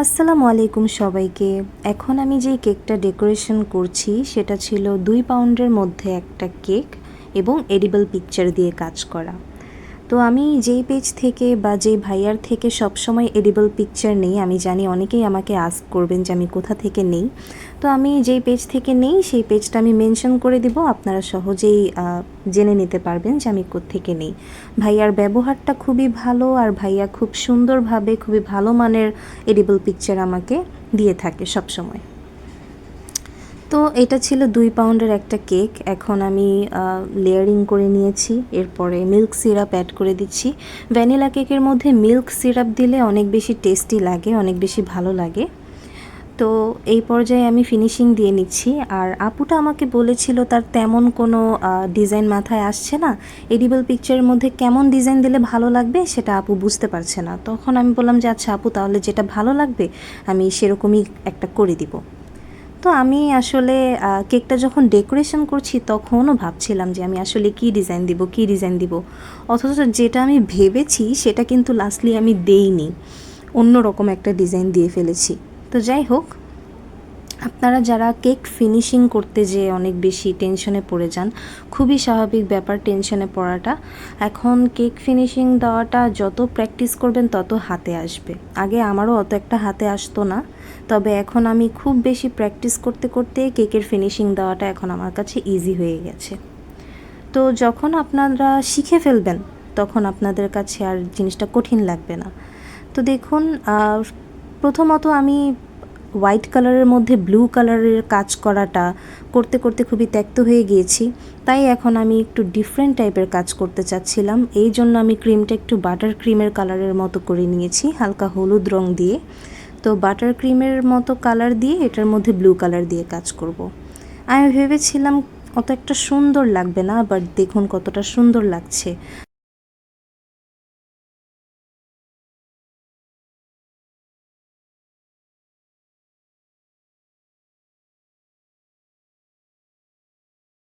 আসসালামু আলাইকুম সবাইকে। এখন আমি যেই কেকটা ডেকোরেশন করছি সেটা ছিল 2 পাউন্ডের মধ্যে একটা কেক এবং এডিবল পিকচার দিয়ে কাজ করা। তো আমি যেই পেজ থেকে বা যেই ভাইয়ার থেকে সবসময় এডিবল পিকচার নেই, আমি জানি অনেকেই আমাকে আস্ক করবেন যে আমি কোথা থেকে নেই। তো আমি যেই পেজ থেকে নেই সেই পেজটা আমি মেনশন করে দিব, আপনারা সহজেই জেনে নিতে পারবেন যে আমি কোত্থেকে নেই। ভাইয়ার ব্যবহারটা খুবই ভালো আর ভাইয়া খুব সুন্দরভাবে খুবই ভালো মানের এডিবল পিকচার আমাকে দিয়ে থাকে সবসময়। তো এটা ছিল 2 পাউন্ডের একটা কেক। এখন আমি লেয়ারিং করে নিয়েছি, এরপরে মিল্ক সিরাপ অ্যাড করে দিচ্ছি। ভ্যানিলা কেকের মধ্যে মিল্ক সিরাপ দিলে অনেক বেশি টেস্টি লাগে, অনেক বেশি ভালো লাগে। তো এই পর্যায়ে আমি ফিনিশিং দিয়ে নিচ্ছি। আর আপুটা আমাকে বলেছিল তার তেমন কোনো ডিজাইন মাথায় আসছে না, এডিবল পিকচারের মধ্যে কেমন ডিজাইন দিলে ভালো লাগবে সেটা আপু বুঝতে পারছে না। তখন আমি বললাম যে আচ্ছা আপু, তাহলে যেটা ভালো লাগবে আমি সেরকমই একটা করে দিব। তো আমি আসলে কেকটা যখন ডেকোরেশন করছি তখনও ভাবছিলাম যে আমি আসলে কী ডিজাইন দিব, অথচ যেটা আমি ভেবেছি সেটা কিন্তু লাস্টলি আমি দেইনি, অন্য রকম একটা ডিজাইন দিয়ে ফেলেছি। তো যাই হোক, আপনারা যারা কেক ফিনিশিং করতে যেয়ে অনেক বেশি টেনশনে পড়ে যান, খুবই স্বাভাবিক ব্যাপার টেনশনে পড়াটা। এখন কেক ফিনিশিং দেওয়াটা যত প্র্যাকটিস করবেন তত হাতে আসবে। আগে আমারও অত একটা হাতে আসতো না, তবে এখন আমি খুব বেশি প্র্যাকটিস করতে করতে কেকের ফিনিশিং দেওয়াটা এখন আমার কাছে ইজি হয়ে গেছে। তো যখন আপনারা শিখে ফেলবেন তখন আপনাদের কাছে আর জিনিসটা কঠিন লাগবে না। তো দেখুন, প্রথমত আমি হোয়াইট কালারের মধ্যে ব্লু কালারের কাজ করাটা করতে করতে খুবই ত্যক্ত হয়ে গিয়েছি, তাই এখন আমি একটু ডিফারেন্ট টাইপের কাজ করতে চাচ্ছিলাম। এই জন্য আমি ক্রিমটা একটু বাটার ক্রিমের কালারের মতো করে নিয়েছি, হালকা হলুদ রং দিয়ে। তো বাটার ক্রিমের মতো কালার দিয়ে এটার মধ্যে ব্লু কালার দিয়ে কাজ করব। আমি ভেবেছিলাম অত একটা সুন্দর লাগবে না, বাট দেখুন কতটা সুন্দর লাগছে।